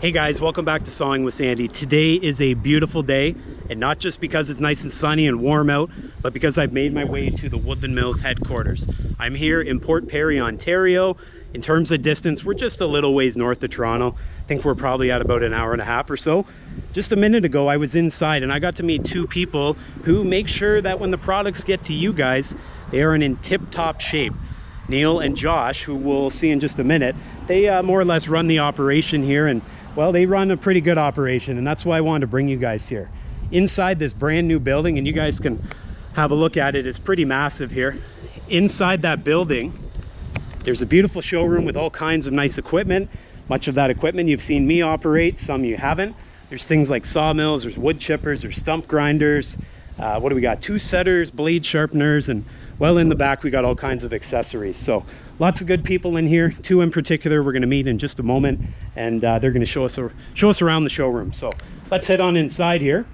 Hey guys, welcome back to Sawing with Sandy. Today is a beautiful day, and not just because it's nice and sunny and warm out, but because I've made my way to the Woodland Mills headquarters. I'm here in Port Perry, Ontario. In terms of distance, we're just a little ways north of Toronto. I think we're probably at about an hour and a half or so. Just a minute ago, I was inside and I got to meet two people who make sure that when the products get to you guys, they are in tip-top shape. Neil and Josh, who we'll see in just a minute, they more or less run the operation here, and well, they run a pretty good operation, and that's why I wanted to bring you guys here. Inside this brand new building, and you guys can have a look at it, it's pretty massive here. Inside that building, there's a beautiful showroom with all kinds of nice equipment. Much of that equipment you've seen me operate, some you haven't. There's things like sawmills, there's wood chippers, there's stump grinders. What do we got? Two setters, blade sharpeners, and well, in the back we got all kinds of accessories. So lots of good people in here. Two in particular we're going to meet in just a moment, and they're going to show us around the showroom. So let's head on inside here.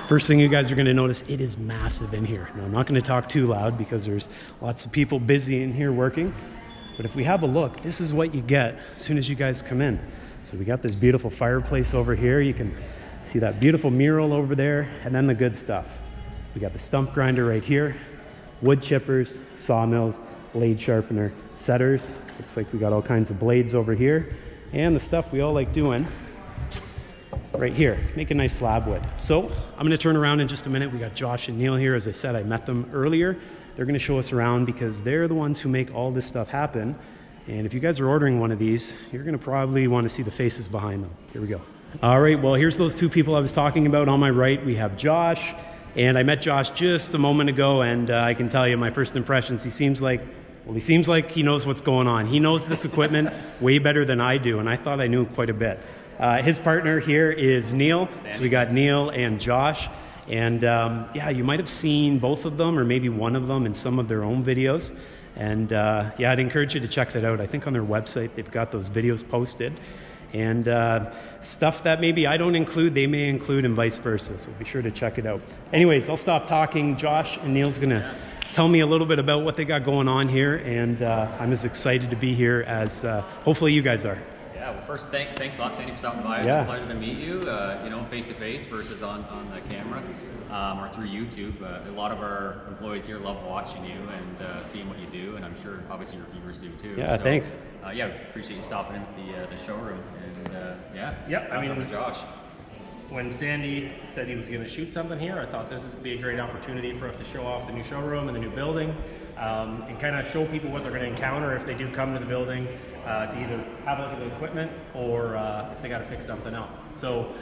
First thing you guys are going to notice, it is massive in here. Now, I'm not going to talk too loud because there's lots of people busy in here working. But if we have a look, this is what you get as soon as you guys come in. So we got this beautiful fireplace over here. You can see that beautiful mural over there, and then the good stuff. We got the stump grinder right here, wood chippers, sawmills, blade sharpener, setters. Looks like we got all kinds of blades over here, and the stuff we all like doing right here, make a nice slab wood. So I'm going to turn around in just a minute. We got Josh and Neil here. As I said, I met them earlier. They're going to show us around because they're the ones who make all this stuff happen. And if you guys are ordering one of these, you're going to probably want to see the faces behind them. Here we go. All right, well, here's those two people I was talking about. On my right, we have Josh. And I met Josh just a moment ago, and I can tell you my first impressions, he seems like he knows what's going on. He knows this equipment way better than I do, and I thought I knew quite a bit. His partner here is Neil. So we got Neil and Josh. And yeah, you might have seen both of them or maybe one of them in some of their own videos. And yeah, I'd encourage you to check that out. I think on their website, they've got those videos posted. And stuff that maybe I don't include, they may include, and vice versa. So be sure to check it out. Anyways, I'll stop talking. Josh and Neil's going to tell me a little bit about what they got going on here. And I'm as excited to be here as hopefully you guys are. Yeah, well, first, thanks a lot, Sandy, for stopping by. It's a pleasure to meet you, you know, face-to-face versus on the camera or through YouTube. A lot of our employees here love watching you and seeing what you do, and I'm sure, obviously, your viewers do, too. Yeah, so, thanks. Yeah, appreciate you stopping in at the showroom. And, yeah, I mean, Josh. When Sandy said he was going to shoot something here, I thought this would be a great opportunity for us to show off the new showroom and the new building, and kind of show people what they're going to encounter if they do come to the building, to either have a look at the equipment or if they got to pick something up. So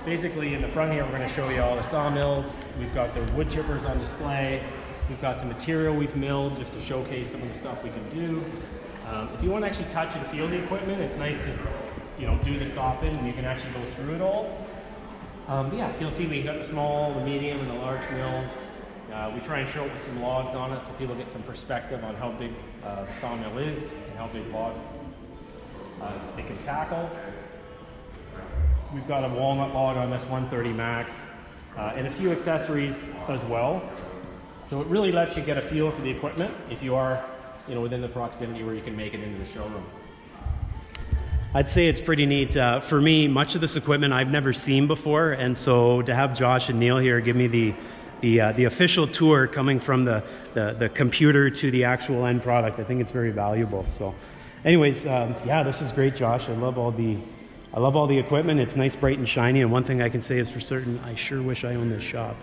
basically in the front here, we're going to show you all the sawmills. We've got the wood chippers on display. We've got some material we've milled just to showcase some of the stuff we can do. If you want to actually touch and feel the equipment, it's nice to, you know, do the stop-in and you can actually go through it all. Yeah, you'll see we've got the small, the medium, and the large mills. We try and show it with some logs on it so people get some perspective on how big the sawmill is and how big logs they can tackle. We've got a walnut log on this 130 Max and a few accessories as well. So it really lets you get a feel for the equipment if you are, you know, within the proximity where you can make it into the showroom. I'd say it's pretty neat. For me, much of this equipment I've never seen before, and so to have Josh and Neil here give me the official tour coming from the computer to the actual end product, I think it's very valuable. So anyways, yeah, this is great, Josh. I love all the equipment. It's nice, bright, and shiny, and one thing I can say is for certain, I sure wish I owned this shop.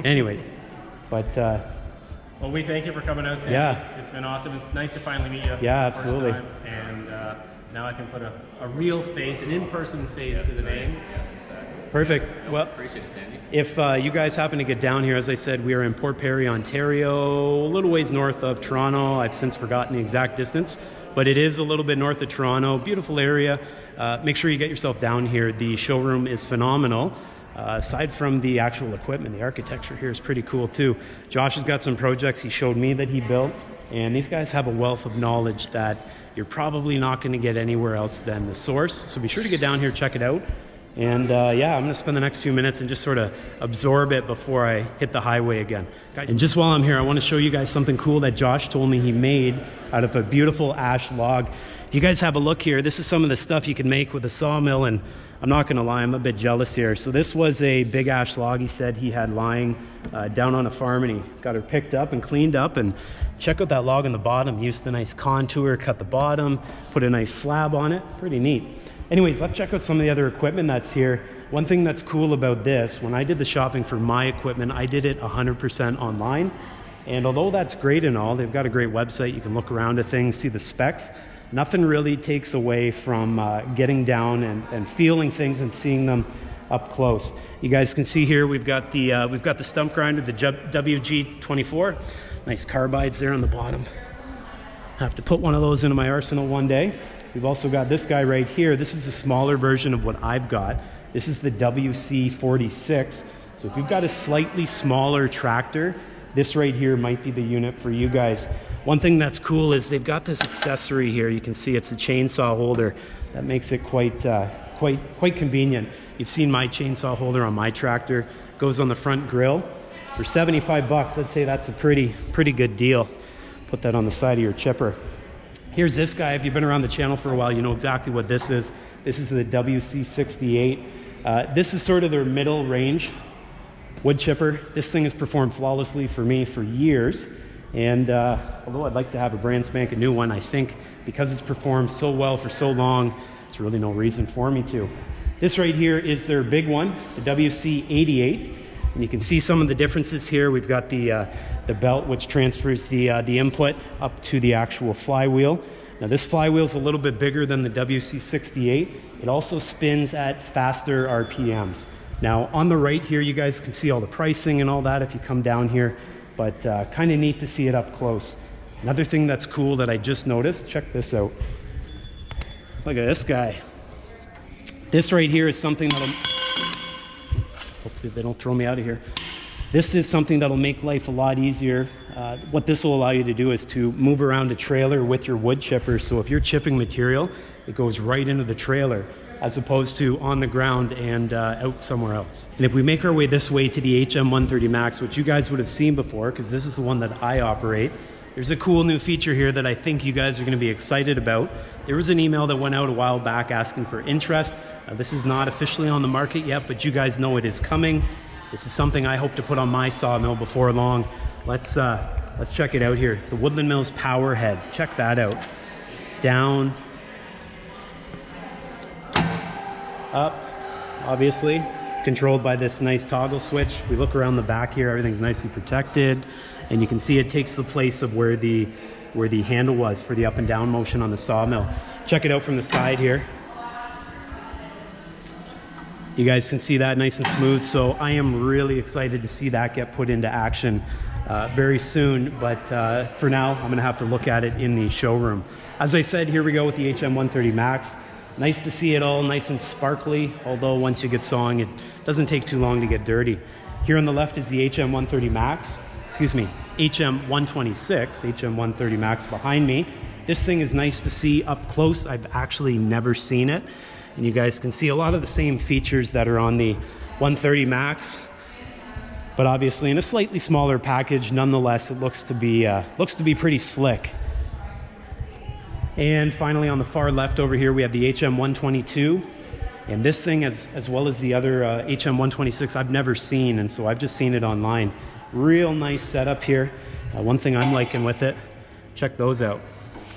Anyways, but well, we thank you for coming out, Sandy. Yeah, it's been awesome. It's nice to finally meet you. Yeah, absolutely. First time. And now I can put a real face, an in-person face to the name. Yeah, exactly. Perfect. Well, appreciate it, Sandy. If you guys happen to get down here, as I said, we are in Port Perry, Ontario, a little ways north of Toronto. I've since forgotten the exact distance, but it is a little bit north of Toronto. Beautiful area. Make sure you get yourself down here. The showroom is phenomenal. Aside from the actual equipment, the architecture here is pretty cool too. Josh has got some projects he showed me that he built, and these guys have a wealth of knowledge that you're probably not going to get anywhere else than the source. So be sure to get down here, check it out. And yeah, I'm going to spend the next few minutes and just sort of absorb it before I hit the highway again. And just while I'm here, I want to show you guys something cool that Josh told me he made out of a beautiful ash log. If you guys have a look here, this is some of the stuff you can make with a sawmill, and I'm not going to lie, I'm a bit jealous here. So this was a big ash log he said he had lying down on a farm, and he got her picked up and cleaned up. And check out that log on the bottom. Used a nice contour, cut the bottom, put a nice slab on it. Pretty neat. Anyways, let's check out some of the other equipment that's here. One thing that's cool about this, when I did the shopping for my equipment, I did it 100% online. And although that's great and all, they've got a great website. You can look around at things, see the specs. Nothing really takes away from getting down and feeling things and seeing them up close. You guys can see here we've got the stump grinder, the WG24. Nice carbides there on the bottom. Have to put one of those into my arsenal one day. We've also got this guy right here. This is a smaller version of what I've got. This is the WC46. So if you've got a slightly smaller tractor, this right here might be the unit for you guys. One thing that's cool is they've got this accessory here. You can see it's a chainsaw holder. That makes it quite convenient. You've seen my chainsaw holder on my tractor. Goes on the front grill. For 75 bucks, I'd say that's a pretty good deal. Put that on the side of your chipper. Here's this guy. If you've been around the channel for a while, you know exactly what this is. This is the WC68. This is sort of their middle range wood chipper. This thing has performed flawlessly for me for years. And although I'd like to have a brand spanking new one, I think because it's performed so well for so long, there's really no reason for me to. This right here is their big one, the WC88. And you can see some of the differences here. We've got the belt, which transfers the input up to the actual flywheel. Now this flywheel is a little bit bigger than the WC68. It also spins at faster RPMs. Now on the right here, you guys can see all the pricing and all that if you come down here, but kind of neat to see it up close. Another thing that's cool that I just noticed, check this out. Look at this guy. This right here is something that'll, hopefully they don't throw me out of here. This is something that'll make life a lot easier. What this will allow you to do is to move around a trailer with your wood chipper. So if you're chipping material, it goes right into the trailer as opposed to on the ground and out somewhere else. And if we make our way this way to the HM130 Max, which you guys would have seen before, because this is the one that I operate, there's a cool new feature here that I think you guys are going to be excited about. There was an email that went out a while back asking for interest. This is not officially on the market yet, but you guys know it is coming. This is something I hope to put on my sawmill before long. Let's check it out here. The Woodland Mills Powerhead. Check that out. Down, up, obviously, controlled by this nice toggle switch. We look around the back here, everything's nicely protected, and you can see it takes the place of where the handle was for the up and down motion on the sawmill. Check it out from the side here. You guys can see that nice and smooth, so I am really excited to see that get put into action very soon, but for now I'm gonna have to look at it in the showroom. As I said, here we go with the HM130 Max. Nice to see it all nice and sparkly, although once you get sawing, it doesn't take too long to get dirty. Here on the left is the HM130 Max, excuse me, HM126, HM130 Max behind me. This thing is nice to see up close. I've actually never seen it. And you guys can see a lot of the same features that are on the 130 Max, but obviously in a slightly smaller package. Nonetheless, it looks to be pretty slick. And finally, on the far left over here, we have the HM122. And this thing, as well as the other HM126, I've never seen, and so I've just seen it online. Real nice setup here. One thing I'm liking with it, check those out.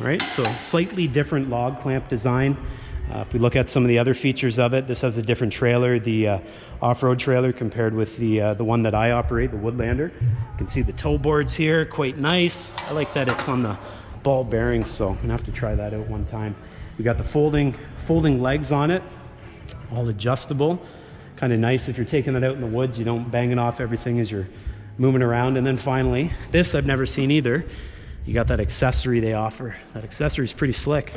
All right, so slightly different log clamp design. If we look at some of the other features of it, this has a different trailer, the off-road trailer compared with the one that I operate, the Woodlander. You can see the toe boards here, quite nice. I like that it's on the ball bearings, so I'm gonna have to try that out one time. We got the folding legs on it, all adjustable. Kind of nice if you're taking it out in the woods, you don't bang it off everything as you're moving around. And then finally, this I've never seen either. You got that accessory they offer. That accessory is pretty slick.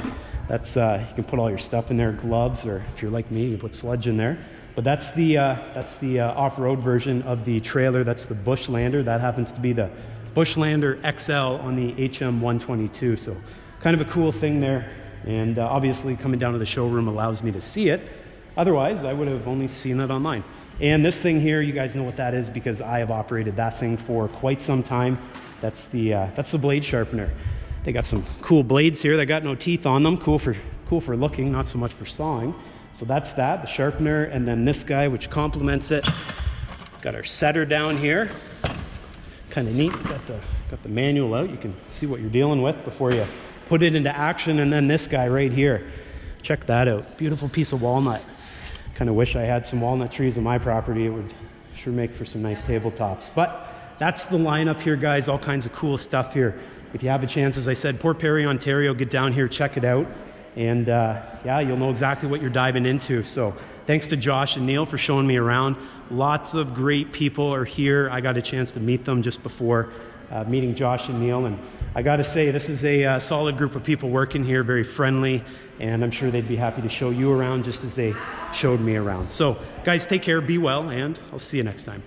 That's you can put all your stuff in there, gloves, or if you're like me, you can put sludge in there. But that's the off-road version of the trailer. That's the Bushlander. That happens to be the Bushlander XL on the HM122. So kind of a cool thing there. And obviously coming down to the showroom allows me to see it. Otherwise, I would have only seen it online. And this thing here, you guys know what that is because I have operated that thing for quite some time. That's the blade sharpener. They got some cool blades here. They got no teeth on them. Cool for looking, not so much for sawing. So that's that, the sharpener, and then this guy, which complements it. Got our setter down here. Kind of neat. Got the manual out. You can see what you're dealing with before you put it into action. And then this guy right here. Check that out. Beautiful piece of walnut. Kind of wish I had some walnut trees on my property. It would sure make for some nice tabletops. But that's the lineup here, guys. All kinds of cool stuff here. If you have a chance, as I said, Port Perry, Ontario, get down here, check it out. And yeah, you'll know exactly what you're diving into. So thanks to Josh and Neil for showing me around. Lots of great people are here. I got a chance to meet them just before meeting Josh and Neil. And I got to say, this is a solid group of people working here, very friendly. And I'm sure they'd be happy to show you around just as they showed me around. So guys, take care, be well, and I'll see you next time.